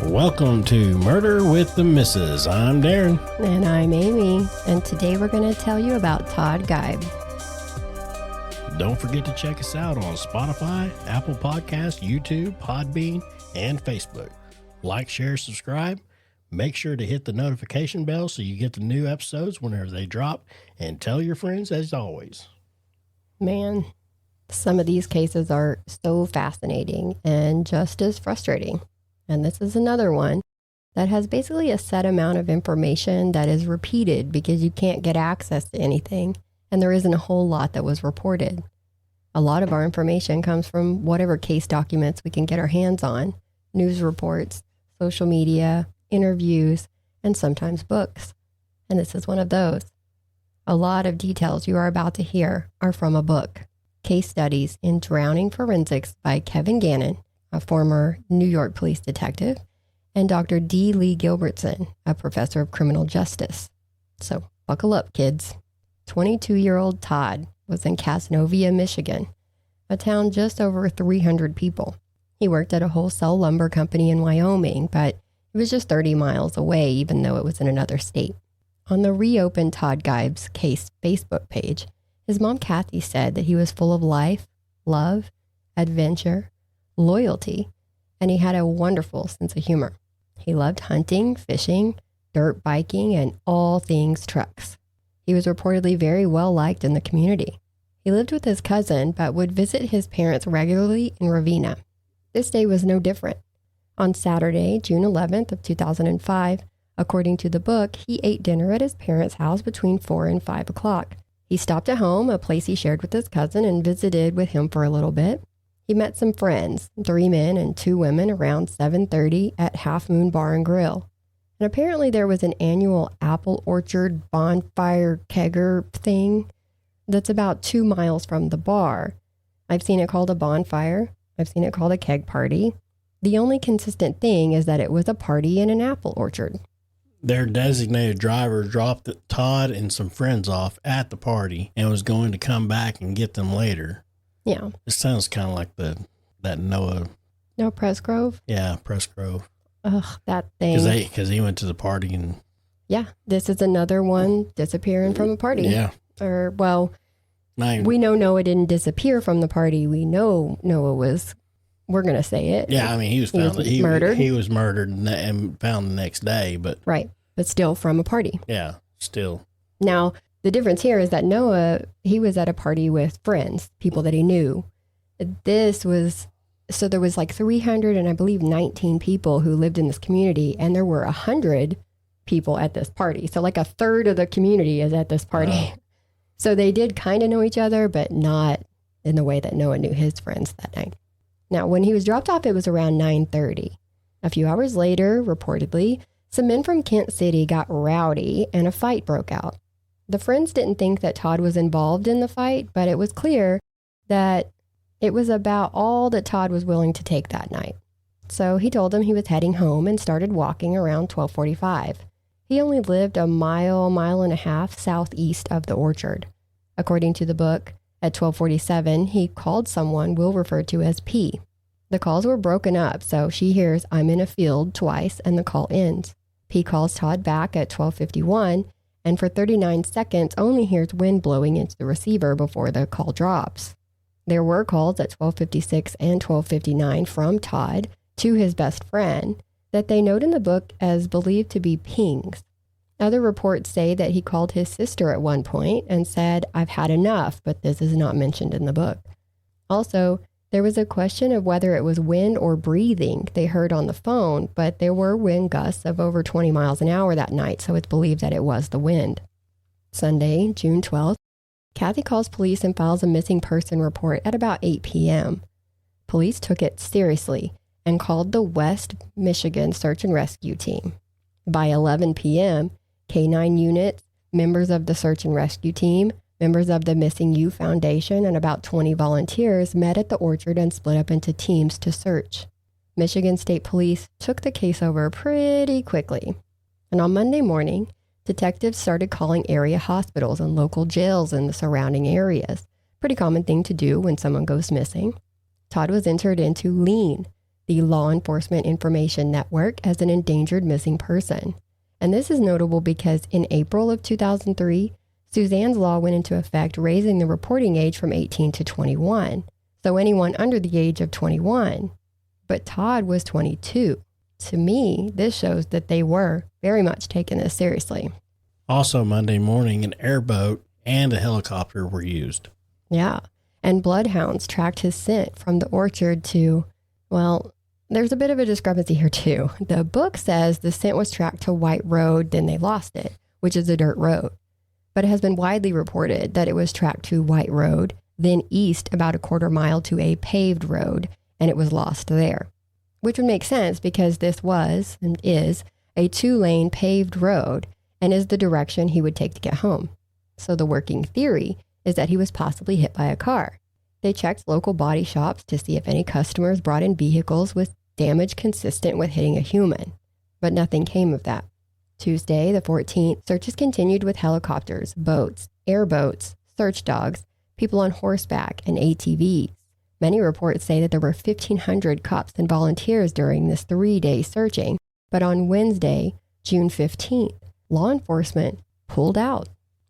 Welcome to Murder with the Missus. I'm Darren. And I'm Amy. And today we're going to tell you about Todd Geib. Don't forget to check us out on Spotify, Apple Podcasts, YouTube, Podbean, and Facebook. Like, share, subscribe. Make sure to hit the notification bell so you get the new episodes whenever they drop. And tell your friends as always. Man, some of these cases are so fascinating and just as frustrating. And this is another one that has basically a set amount of information that is repeated because you can't get access to anything. And there isn't a whole lot that was reported. A lot of our information comes from whatever case documents we can get our hands on, news reports, social media, interviews, and sometimes books. And this is one of those. A lot of details you are about to hear are from a book, Case Studies in Drowning Forensics by Kevin Gannon, a former New York police detective, and Dr. D. Lee Gilbertson, a professor of criminal justice. So buckle up, kids. 22-year-old Todd was in Cazenovia, Michigan, a town just over 300 people. He worked at a wholesale lumber company in Wyoming, but it was just 30 miles away, even though it was in another state. On the reopened Todd Geib's case Facebook page, his mom Kathy said that he was full of life, love, adventure, loyalty, and he had a wonderful sense of humor. He loved hunting, fishing, dirt biking, and all things trucks. He was reportedly very well liked in the community. He lived with his cousin, but would visit his parents regularly in Ravenna. This day was no different. On Saturday, June 11th of 2005, according to the book, he ate dinner at his parents' house between 4 and 5 o'clock. He stopped at home, a place he shared with his cousin, and visited with him for a little bit. He met some friends, 3 men and 2 women, around 7:30 at Half Moon Bar and Grill. And apparently there was an annual apple orchard bonfire kegger thing that's about 2 miles from the bar. I've seen it called a bonfire. I've seen it called a keg party. The only consistent thing is that it was a party in an apple orchard. Their designated driver dropped Todd and some friends off at the party and was going to come back and get them later. Yeah. It sounds kind of like that Noah. No, Press Grove? Yeah, Press Grove. Ugh, that thing. Because he went to the party and... Yeah, this is another one disappearing from a party. Yeah. Or, well, we know Noah didn't disappear from the party. We know Noah was, we're going to say it. Yeah, I mean, he was murdered. He was murdered and found the next day, but... Right, but still from a party. Yeah, still. Now, the difference here is that Noah, he was at a party with friends, people that he knew. This was, so there was like 300 and I believe 19 people who lived in this community, and there were 100 people at this party. So like a third of the community is at this party. So they did kind of know each other, but not in the way that Noah knew his friends that night. Now, when he was dropped off, it was around 9:30. A few hours later, reportedly, some men from Kent City got rowdy and a fight broke out. The friends didn't think that Todd was involved in the fight, but it was clear that it was about all that Todd was willing to take that night. So he told them he was heading home and started walking around 12:45. He only lived a mile and a half southeast of the orchard. According to the book, at 12:47, he called someone we'll refer to as P. The calls were broken up, so she hears "I'm in a field" twice and the call ends. P calls Todd back at 12:51, and for 39 seconds only hears wind blowing into the receiver before the call drops. There were calls at 12:56 and 12:59 from Todd to his best friend that they note in the book as believed to be pings. Other reports say that he called his sister at one point and said, "I've had enough," but this is not mentioned in the book. Also, there was a question of whether it was wind or breathing they heard on the phone, but there were wind gusts of over 20 miles an hour that night, so it's believed that it was the wind. Sunday, June 12th, Kathy calls police and files a missing person report at about 8 p.m. Police took it seriously and called the West Michigan Search and Rescue Team. By 11 p.m., K-9 units, members of the Search and Rescue Team, members of the Missing You Foundation, and about 20 volunteers met at the orchard and split up into teams to search. Michigan State Police took the case over pretty quickly. And on Monday morning, detectives started calling area hospitals and local jails in the surrounding areas. Pretty common thing to do when someone goes missing. Todd was entered into lien the Law Enforcement Information Network as an endangered missing person. And this is notable because in April of 2003, Suzanne's law went into effect, raising the reporting age from 18 to 21. So anyone under the age of 21. But Todd was 22. To me, this shows that they were very much taking this seriously. Also, Monday morning, an airboat and a helicopter were used. Yeah. And bloodhounds tracked his scent from the orchard to, well, there's a bit of a discrepancy here too. The book says the scent was tracked to White Road, then they lost it, which is a dirt road. But it has been widely reported that it was tracked to White Road, then east about a quarter mile to a paved road, and it was lost there. Which would make sense because this was and is a 2-lane paved road and is the direction he would take to get home. So the working theory is that he was possibly hit by a car. They checked local body shops to see if any customers brought in vehicles with damage consistent with hitting a human, but nothing came of that. Tuesday, the 14th, searches continued with helicopters, boats, airboats, search dogs, people on horseback, and ATVs. Many reports say that there were 1,500 cops and volunteers during this 3-day searching, but on Wednesday, June 15th, law enforcement pulled out.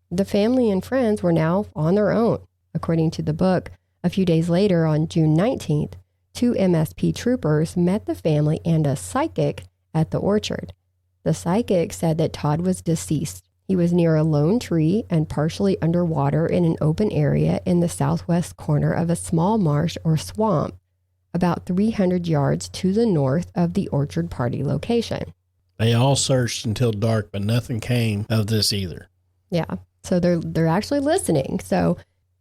The family and friends were now on their own. According to the book, a few days later, on June 19th, 2 MSP troopers met the family and a psychic at the orchard. The psychic said that Todd was deceased. He was near a lone tree and partially underwater in an open area in the southwest corner of a small marsh or swamp, about 300 yards to the north of the orchard party location. They all searched until dark, but nothing came of this either. Yeah, so they're actually listening. So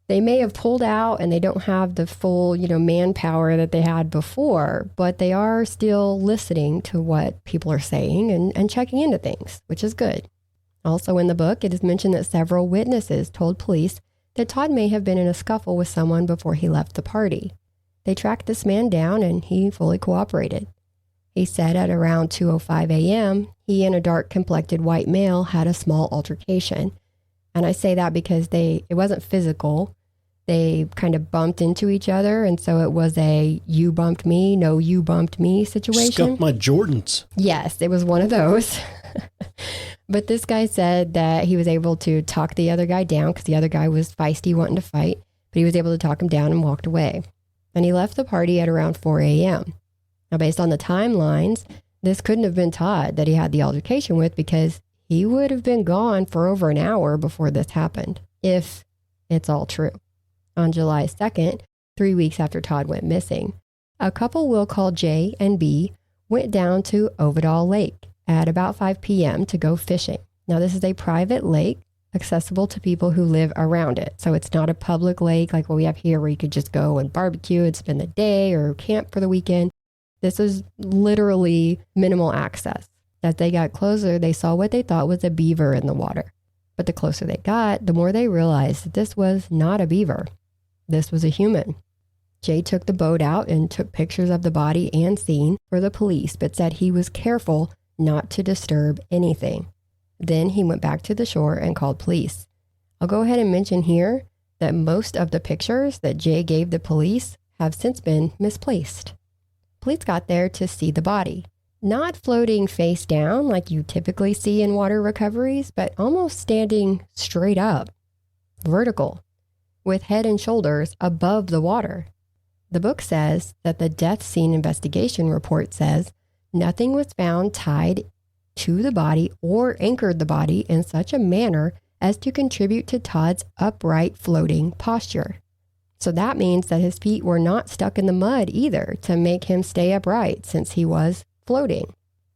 they may have pulled out and they don't have the full, manpower that they had before, but they are still listening to what people are saying and checking into things, which is good. Also in the book, it is mentioned that several witnesses told police that Todd may have been in a scuffle with someone before he left the party. They tracked this man down and he fully cooperated. He said at around 2:05 a.m., he and a dark-complected white male had a small altercation. And I say that because it wasn't physical. They kind of bumped into each other, and so it was a you bumped me, no you bumped me situation. Scuffed my Jordans. Yes, it was one of those. But this guy said that he was able to talk the other guy down because the other guy was feisty, wanting to fight, but he was able to talk him down and walked away. And he left the party at around 4 a.m. Now, based on the timelines, this couldn't have been Todd that he had the altercation with because he would have been gone for over an hour before this happened, if it's all true. On July 2nd, 3 weeks after Todd went missing, a couple we'll call J and B went down to Ovidal Lake at about 5 p.m. to go fishing. Now, this is a private lake accessible to people who live around it. So it's not a public lake like what we have here where you could just go and barbecue and spend the day or camp for the weekend. This is literally minimal access. As they got closer, they saw what they thought was a beaver in the water. But the closer they got, the more they realized that this was not a beaver. This was a human. Jay took the boat out and took pictures of the body and scene for the police, but said he was careful not to disturb anything. Then he went back to the shore and called police. I'll go ahead and mention here that most of the pictures that Jay gave the police have since been misplaced. Police got there to see the body, not floating face down like you typically see in water recoveries, but almost standing straight up, vertical, with head and shoulders above the water. The book says that the death scene investigation report says nothing was found tied to the body or anchored the body in such a manner as to contribute to Todd's upright floating posture. So that means that his feet were not stuck in the mud either to make him stay upright since he was floating.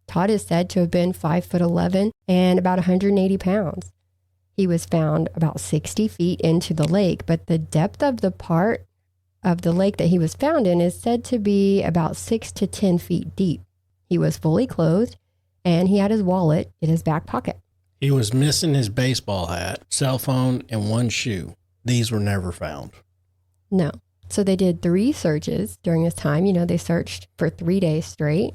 Todd is said to have been 5'11" and about 180 pounds. He was found about 60 feet into the lake, but the depth of the part of the lake that he was found in is said to be about 6 to 10 feet deep. He was fully clothed, and he had his wallet in his back pocket. He was missing his baseball hat, cell phone, and one shoe. These were never found. No. So they did 3 searches during this time. They searched for 3 days straight,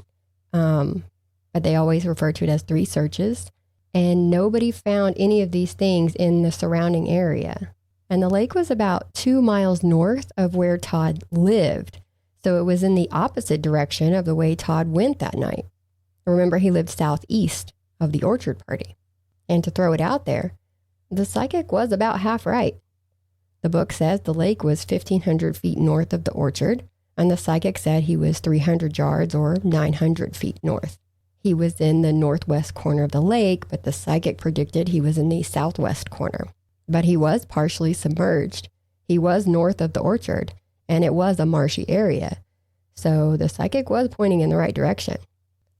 but they always refer to it as 3 searches. And nobody found any of these things in the surrounding area. And the lake was about 2 miles north of where Todd lived. So it was in the opposite direction of the way Todd went that night. Remember, he lived southeast of the orchard party. And to throw it out there, the psychic was about half right. The book says the lake was 1,500 feet north of the orchard, and the psychic said he was 300 yards or 900 feet north. He was in the northwest corner of the lake, but the psychic predicted he was in the southwest corner. But he was partially submerged. He was north of the orchard, and it was a marshy area. So the psychic was pointing in the right direction.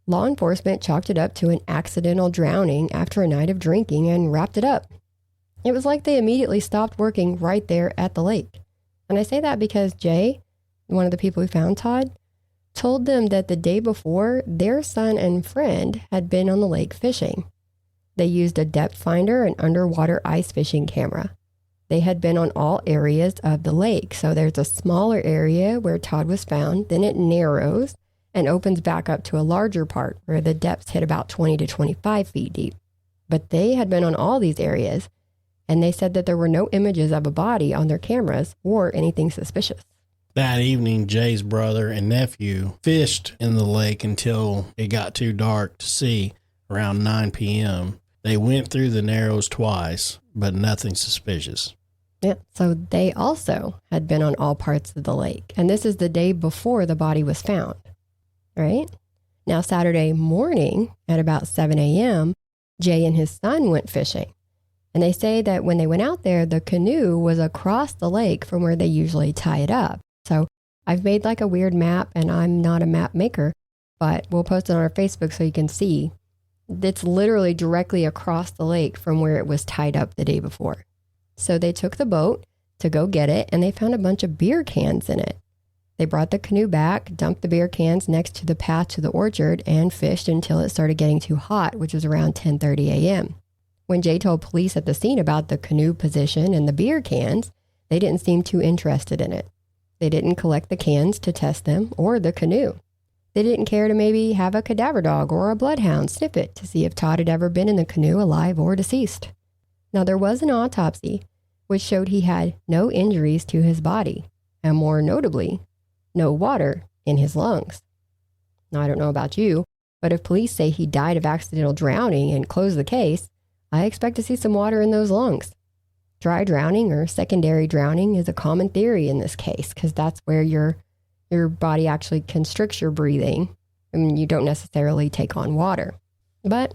Law enforcement chalked it up to an accidental drowning after a night of drinking and wrapped it up. It was like they immediately stopped working right there at the lake. And I say that because Jay, one of the people who found Todd, told them that the day before, their son and friend had been on the lake fishing. They used a depth finder and underwater ice fishing camera. They had been on all areas of the lake. So there's a smaller area where Todd was found, then it narrows and opens back up to a larger part where the depths hit about 20 to 25 feet deep. But they had been on all these areas, and they said that there were no images of a body on their cameras or anything suspicious. That evening, Jay's brother and nephew fished in the lake until it got too dark to see around 9 p.m. They went through the narrows twice, but nothing suspicious. Yeah, so they also had been on all parts of the lake, and this is the day before the body was found, right? Now, Saturday morning at about 7 a.m., Jay and his son went fishing. And they say that when they went out there, the canoe was across the lake from where they usually tie it up. So I've made like a weird map, and I'm not a map maker, but we'll post it on our Facebook so you can see. It's literally directly across the lake from where it was tied up the day before. So they took the boat to go get it, and they found a bunch of beer cans in it. They brought the canoe back, dumped the beer cans next to the path to the orchard, and fished until it started getting too hot, which was around 10:30 a.m. When Jay told police at the scene about the canoe position and the beer cans, they didn't seem too interested in it. They didn't collect the cans to test them or the canoe. They didn't care to maybe have a cadaver dog or a bloodhound sniff it to see if Todd had ever been in the canoe alive or deceased. Now, there was an autopsy which showed he had no injuries to his body, and more notably, no water in his lungs. Now, I don't know about you, but if police say he died of accidental drowning and close the case, I expect to see some water in those lungs. Dry drowning or secondary drowning is a common theory in this case because that's where your body actually constricts your breathing. I mean, you don't necessarily take on water. But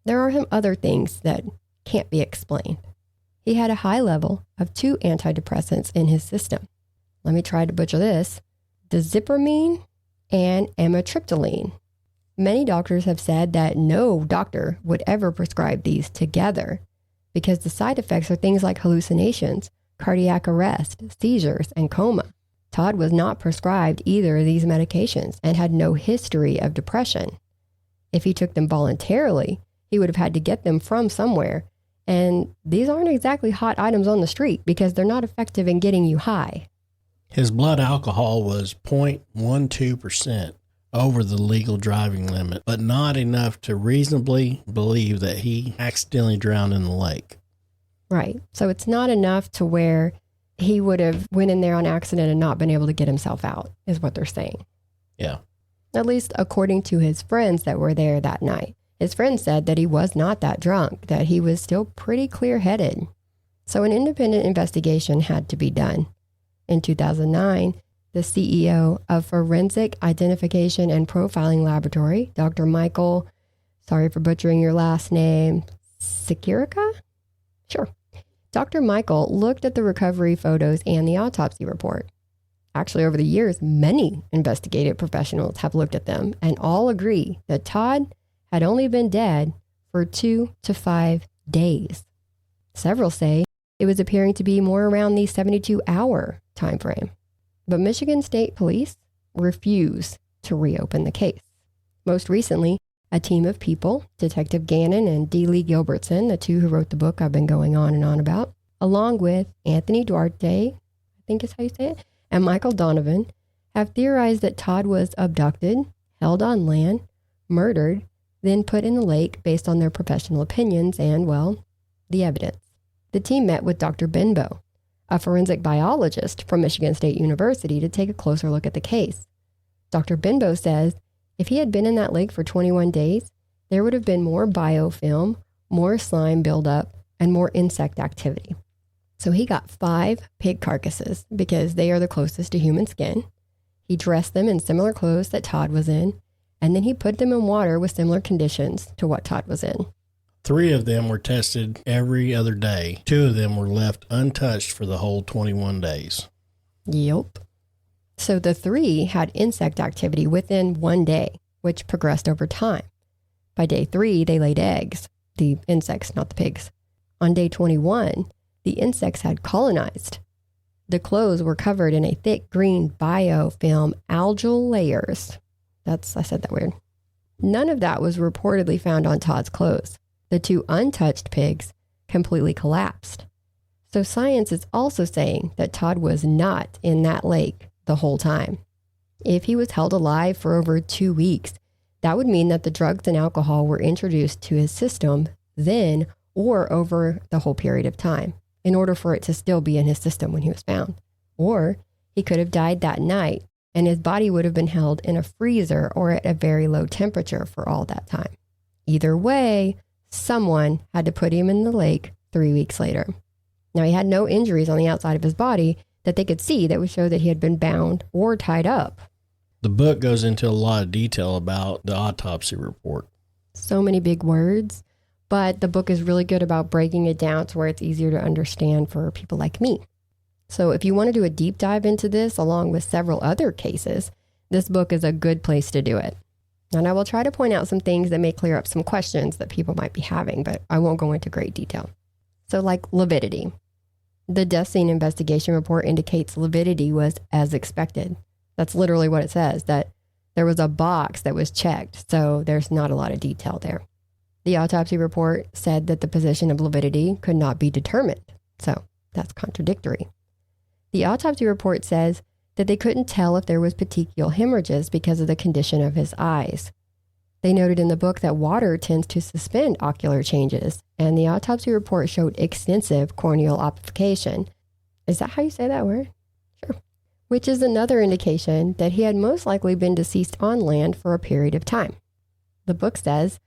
there are some other things that can't be explained. He had a high level of 2 antidepressants in his system. Let me try to butcher this. Dizipramine and amitriptyline. Many doctors have said that no doctor would ever prescribe these together because the side effects are things like hallucinations, cardiac arrest, seizures, and coma. Todd was not prescribed either of these medications and had no history of depression. If he took them voluntarily, he would have had to get them from somewhere. And these aren't exactly hot items on the street because they're not effective in getting you high. His blood alcohol was 0.12%. Over the legal driving limit, but not enough to reasonably believe that he accidentally drowned in the lake. Right. So it's not enough to where he would have went in there on accident and not been able to get himself out, is what they're saying. Yeah. At least according to his friends that were there that night. His friends said that he was not that drunk, that he was still pretty clear-headed. So an independent investigation had to be done. In 2009, the CEO of Forensic Identification and Profiling Laboratory, Dr. Michael, sorry for butchering your last name, Sikirka? Sure. Dr. Michael looked at the recovery photos and the autopsy report. Actually, over the years, many investigative professionals have looked at them and all agree that Todd had only been dead for 2 to 5 days. Several say it was appearing to be more around the 72-hour time frame. But Michigan State Police refuse to reopen the case. Most recently, a team of people, Detective Gannon and D. Lee Gilbertson, the 2 who wrote the book I've been going on and on about, along with Anthony Duarte, I think is how you say it, and Michael Donovan, have theorized that Todd was abducted, held on land, murdered, then put in the lake based on their professional opinions and, well, the evidence. The team met with Dr. Benbow, a forensic biologist from Michigan State University, to take a closer look at the case. Dr. Benbow says if he had been in that lake for 21 days, there would have been more biofilm, more slime buildup, and more insect activity. So he got 5 pig carcasses because they are the closest to human skin. He dressed them in similar clothes that Todd was in, and then he put them in water with similar conditions to what Todd was in. 3 of them were tested every other day. 2 of them were left untouched for the whole 21 days. Yep. So the 3 had insect activity within 1 day, which progressed over time. By day 3, they laid eggs, the insects, not the pigs. On day 21, the insects had colonized. The clothes were covered in a thick green biofilm algal layers. I said that weird. None of that was reportedly found on Todd's clothes. The 2 untouched pigs completely collapsed. So science is also saying that Todd was not in that lake the whole time. If he was held alive for over 2 weeks, that would mean that the drugs and alcohol were introduced to his system then or over the whole period of time in order for it to still be in his system when he was found. Or he could have died that night and his body would have been held in a freezer or at a very low temperature for all that time. Either way, someone had to put him in the lake 3 weeks later. Now, he had no injuries on the outside of his body that they could see that would show that he had been bound or tied up. The book goes into a lot of detail about the autopsy report. So many big words, but the book is really good about breaking it down to where it's easier to understand for people like me. So if you want to do a deep dive into this, along with several other cases, this book is a good place to do it. And I will try to point out some things that may clear up some questions that people might be having, but I won't go into great detail. So like lividity. The death scene investigation report indicates lividity was as expected. That's literally what it says, that there was a box that was checked, so there's not a lot of detail there. The autopsy report said that the position of lividity could not be determined, so that's contradictory. The autopsy report says that they couldn't tell if there was petechial hemorrhages because of the condition of his eyes. They noted in the book that water tends to suspend ocular changes, and the autopsy report showed extensive corneal ossification. Is that how you say that word? Sure. Which is another indication that he had most likely been deceased on land for a period of time. The book says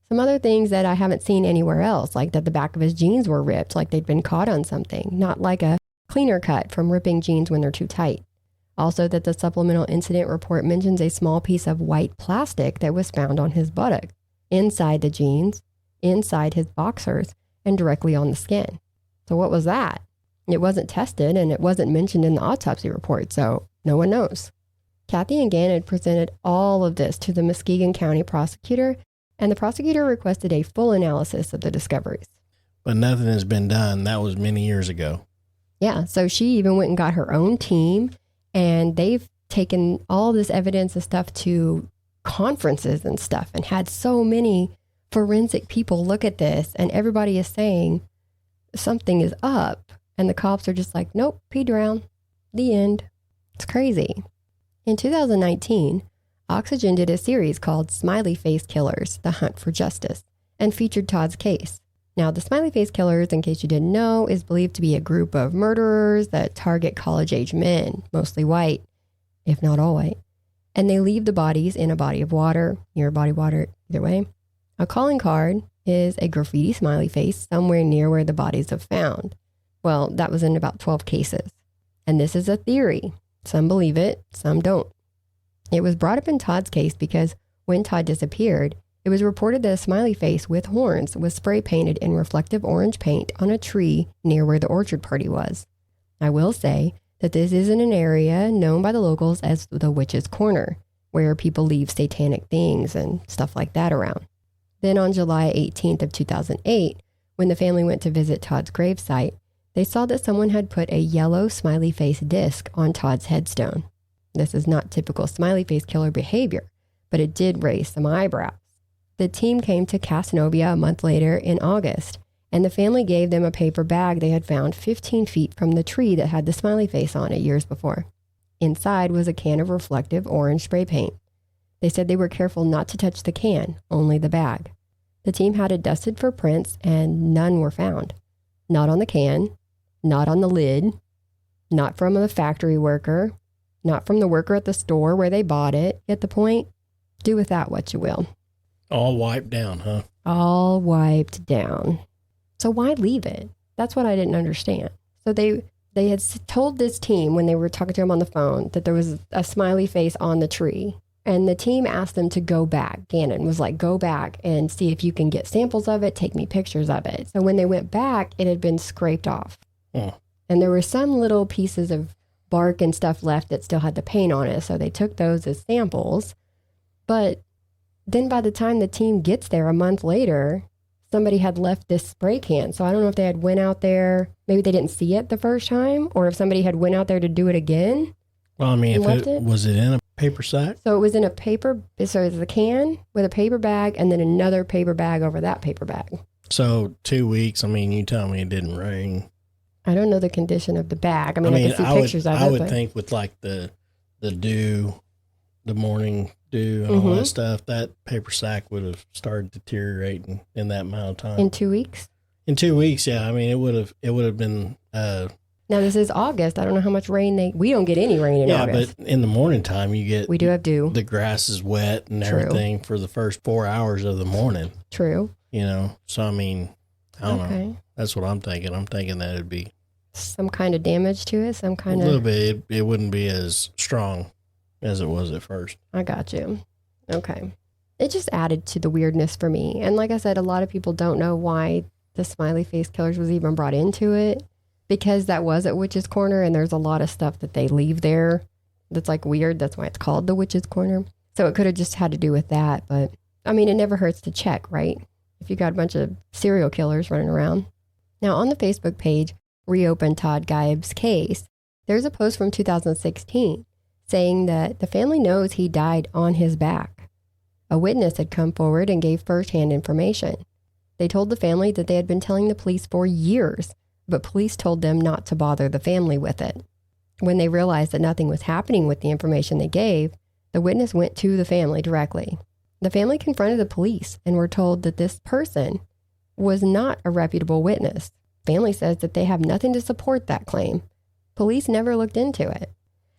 some other things that I haven't seen anywhere else, like that the back of his jeans were ripped, like they'd been caught on something, not like a cleaner cut from ripping jeans when they're too tight. Also, that the supplemental incident report mentions a small piece of white plastic that was found on his buttock, inside the jeans, inside his boxers, and directly on the skin. So what was that? It wasn't tested and it wasn't mentioned in the autopsy report, so no one knows. Kathy and Gannon presented all of this to the Muskegon County prosecutor, and the prosecutor requested a full analysis of the discoveries. But nothing has been done. That was many years ago. Yeah, so she even went and got her own team, and they've taken all this evidence and stuff to conferences and stuff and had so many forensic people look at this, and everybody is saying something is up. And the cops are just like, nope, pee drown. The end. It's crazy. In 2019, Oxygen did a series called Smiley Face Killers, The Hunt for Justice, and featured Todd's case. Now, the Smiley Face Killers, in case you didn't know, is believed to be a group of murderers that target college-age men, mostly white, if not all white. And they leave the bodies in a body of water, near a body of water, either way. A calling card is a graffiti smiley face somewhere near where the bodies are found. Well, that was in about 12 cases. And this is a theory. Some believe it, some don't. It was brought up in Todd's case because when Todd disappeared, it was reported that a smiley face with horns was spray painted in reflective orange paint on a tree near where the orchard party was. I will say that this is in an area known by the locals as the Witch's Corner, where people leave satanic things and stuff like that around. Then on July 18th of 2008, when the family went to visit Todd's gravesite, they saw that someone had put a yellow smiley face disc on Todd's headstone. This is not typical smiley face killer behavior, but it did raise some eyebrows. The team came to Casanova a month later in August, and the family gave them a paper bag they had found 15 feet from the tree that had the smiley face on it years before. Inside was a can of reflective orange spray paint. They said they were careful not to touch the can, only the bag. The team had it dusted for prints, and none were found. Not on the can, not on the lid, not from the factory worker, not from the worker at the store where they bought it. Get the point? Do with that what you will. All wiped down, huh? All wiped down. So why leave it? That's what I didn't understand. So they had told this team when they were talking to him on the phone that there was a smiley face on the tree. And the team asked them to go back. Gannon was like, go back and see if you can get samples of it, take me pictures of it. So when they went back, it had been scraped off. Oh. And there were some little pieces of bark and stuff left that still had the paint on it. So they took those as samples. But then by the time the team gets there a month later, somebody had left this spray can. So I don't know if they had went out there, maybe they didn't see it the first time, or if somebody had went out there to do it again. Well, I mean, was it in a paper sack? So it was in a paper, so it was a can with a paper bag and then another paper bag over that paper bag. So 2 weeks, I mean, you tell me it didn't rain. I don't know the condition of the bag. I mean, I can see pictures of it. I would think with like the dew, the morning dew and all that stuff, that paper sack would have started deteriorating in that amount of time. In 2 weeks? In 2 weeks, yeah. I mean, it would have been... now, this is August. I don't know how much rain we don't get any rain in August. But in the morning time, we do have dew. The grass is wet and everything for the first 4 hours of the morning. True. You know, so I mean, I don't know. That's what I'm thinking. I'm thinking that it'd be some kind of damage to it, some kind of... A little bit. It wouldn't be as strong as it was at first. I got you. Okay. It just added to the weirdness for me. And like I said, a lot of people don't know why the smiley face killers was even brought into it, because that was at Witch's Corner, and there's a lot of stuff that they leave there that's like weird. That's why it's called the Witch's Corner. So it could have just had to do with that. But I mean, it never hurts to check, right? If you got a bunch of serial killers running around. Now on the Facebook page, Reopen Todd Geib's Case, there's a post from 2016 saying that the family knows he died on his back. A witness had come forward and gave firsthand information. They told the family that they had been telling the police for years, but police told them not to bother the family with it. When they realized that nothing was happening with the information they gave, the witness went to the family directly. The family confronted the police and were told that this person was not a reputable witness. Family says that they have nothing to support that claim. Police never looked into it.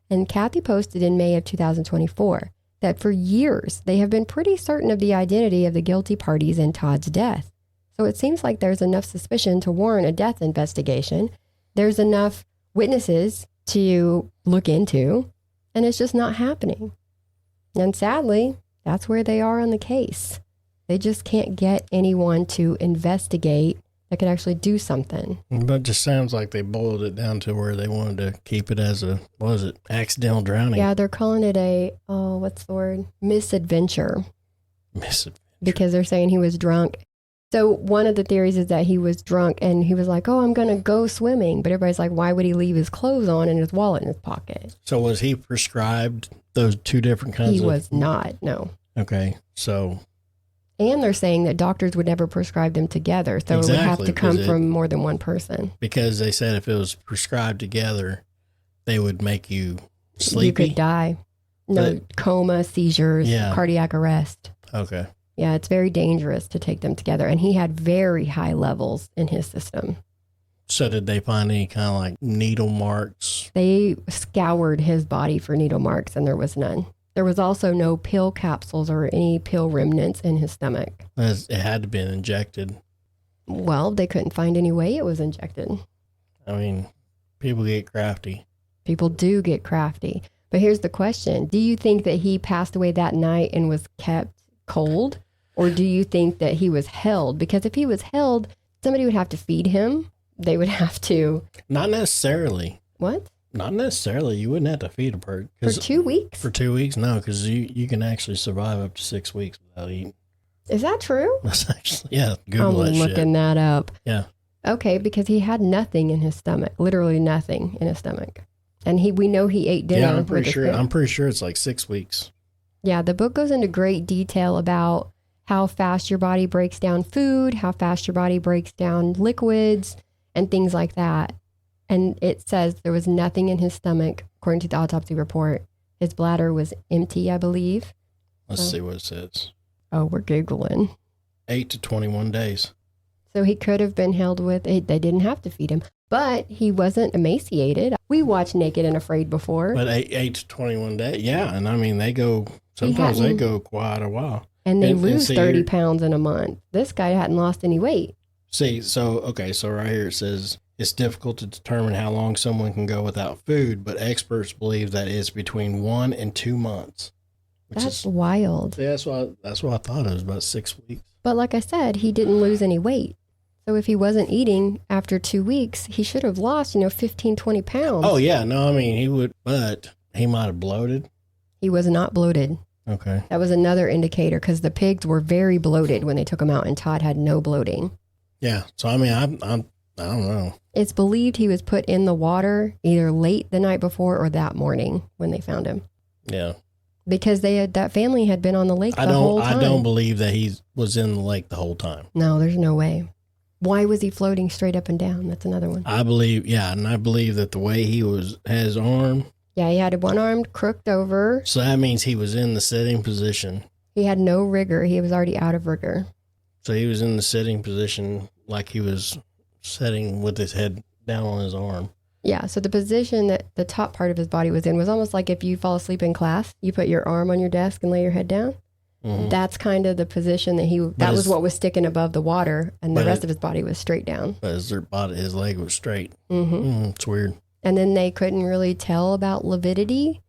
And Kathy posted in May of 2024 that for years they have been pretty certain of the identity of the guilty parties in Todd's death. So it seems like there's enough suspicion to warrant a death investigation. There's enough witnesses to look into, and it's just not happening. And sadly, that's where they are on the case. They just can't get anyone to investigate that could actually do something. But it just sounds like they boiled it down to where they wanted to keep it as a, what was it, accidental drowning? Yeah, they're calling it what's the word? Misadventure. Misadventure. Because they're saying he was drunk. So one of the theories is that he was drunk and he was like, oh, I'm going to go swimming. But everybody's like, why would he leave his clothes on and his wallet in his pocket? So was he prescribed those two different kinds of... He was not, no. Okay, so... And they're saying that doctors would never prescribe them together. So it would have to come from more than one person. Because they said if it was prescribed together, they would make you sleepy. You could die. No, coma, seizures, cardiac arrest. Okay. Yeah, it's very dangerous to take them together. And he had very high levels in his system. So did they find any kind of like needle marks? They scoured his body for needle marks and there was none. There was also no pill capsules or any pill remnants in his stomach. It had to have been injected. Well, they couldn't find any way it was injected. I mean, people get crafty. People do get crafty. But here's the question. Do you think that he passed away that night and was kept cold? Or do you think that he was held? Because if he was held, somebody would have to feed him. They would have to... Not necessarily. What? Not necessarily. You wouldn't have to feed a bird. For 2 weeks? For 2 weeks, no, because you can actually survive up to 6 weeks without eating. Is that true? That's actually, yeah, Google that shit. I'm looking that up. Yeah. Okay, because he had nothing in his stomach, literally nothing in his stomach. And we know he ate dinner. Yeah, I'm pretty sure it's like 6 weeks. Yeah, the book goes into great detail about how fast your body breaks down food, how fast your body breaks down liquids, and things like that. And it says there was nothing in his stomach, according to the autopsy report. His bladder was empty, I believe. Let's see what it says. Oh, we're Googling. 8 to 21 days. So he could have been held with, they didn't have to feed him. But he wasn't emaciated. We watched Naked and Afraid before. But 8 to 21 days. Yeah. And I mean, sometimes they go quite a while. And they lose 30 pounds in a month. This guy hadn't lost any weight. See, so right here it says, it's difficult to determine how long someone can go without food, but experts believe that it's between 1 and 2 months. That's wild. Yeah, that's what I thought. It was about 6 weeks. But like I said, he didn't lose any weight. So if he wasn't eating after 2 weeks, he should have lost, 15, 20 pounds. Oh, yeah. No, I mean, he would, but he might have bloated. He was not bloated. Okay. That was another indicator because the pigs were very bloated when they took him out, and Todd had no bloating. Yeah. So, I mean, I don't know. It's believed he was put in the water either late the night before or that morning when they found him. Yeah. Because that family had been on the lake the whole time. I don't believe that he was in the lake the whole time. No, there's no way. Why was he floating straight up and down? That's another one. I believe that the way he had his arm. Yeah, he had one arm crooked over. So that means he was in the sitting position. He had no rigor. He was already out of rigor. So he was in the sitting position like he was sitting with his head down on his arm. Yeah, so the position that the top part of his body was in was almost like if you fall asleep in class, you put your arm on your desk and lay your head down. Mm-hmm. That's kind of the position that was what was sticking above the water, and the rest of his body was straight down. But his leg was straight. Mm-hmm. It's weird. And then they couldn't really tell about lividity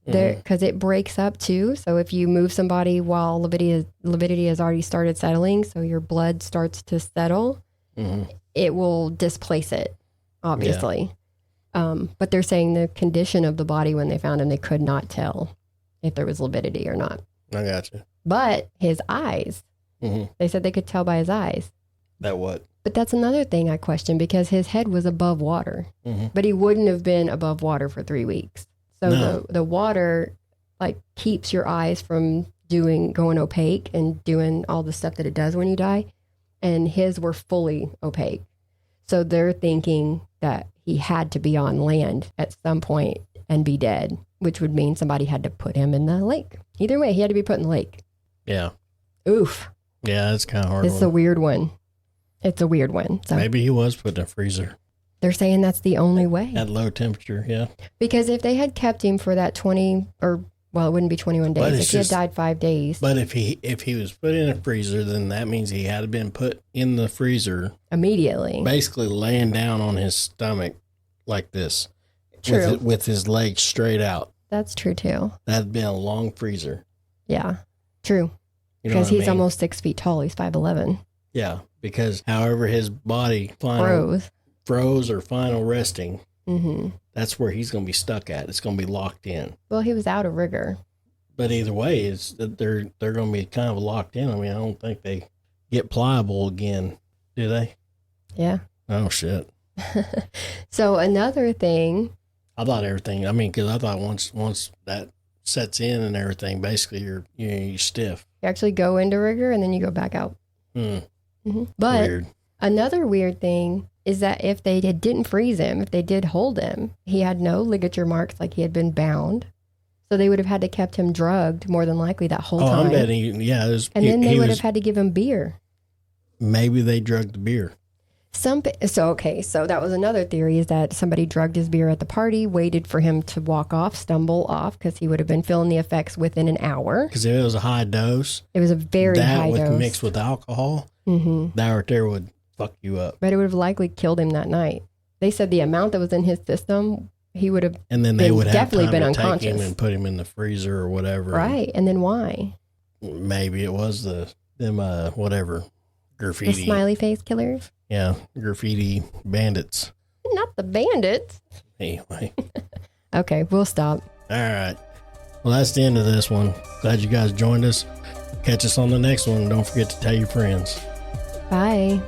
because it breaks up too. So if you move somebody while lividity has already started settling, so your blood starts to settle, it will displace it, obviously. Yeah. But they're saying the condition of the body when they found him, they could not tell if there was lividity or not. I got you. But his eyes, they said they could tell by his eyes. That what? But that's another thing I question because his head was above water, but he wouldn't have been above water for 3 weeks. So the water keeps your eyes from going opaque and doing all the stuff that it does when you die. And his were fully opaque. So they're thinking that he had to be on land at some point and be dead, which would mean somebody had to put him in the lake. Either way, he had to be put in the lake. Yeah. Oof. Yeah, that's kind of hard. It's a weird one. It's a weird one. So maybe he was put in a freezer. They're saying that's the only way. At low temperature, yeah. Because if they had kept him for that it wouldn't be 21 days. If he had died 5 days. But if he was put in a freezer, then that means he had been put in the freezer. Immediately. Basically laying down on his stomach like this. True. With his legs straight out. That's true too. That'd been a long freezer. Yeah, true. Because he's almost 6 feet tall. He's 5'11". Yeah, because however his body froze or final resting, that's where he's going to be stuck at. It's going to be locked in. Well, he was out of rigor. But either way, they're going to be kind of locked in. I mean, I don't think they get pliable again, do they? Yeah. Oh, shit. So another thing. I thought everything, because I thought once that sets in and everything, basically you're stiff. You actually go into rigor and then you go back out. But weird. Another weird thing is that if they didn't freeze him, if they did hold him, he had no ligature marks like he had been bound. So they would have had to kept him drugged more than likely that whole time. I'm betting, yeah. And then they would have had to give him beer. Maybe they drugged the beer. So that was another theory, is that somebody drugged his beer at the party, waited for him to stumble off, because he would have been feeling the effects within an hour. Because if it was a high dose. It was a very high dose. That mixed with alcohol, that right there would fuck you up. But it would have likely killed him that night. They said the amount that was in his system, he would have and then they would definitely have been to unconscious. Take him and put him in the freezer or whatever. Right. And then why? Maybe it was whatever, graffiti. The smiley face killers? Yeah, graffiti bandits. Not the bandits. Anyway. Okay, we'll stop. All right. Well, that's the end of this one. Glad you guys joined us. Catch us on the next one. Don't forget to tell your friends. Bye.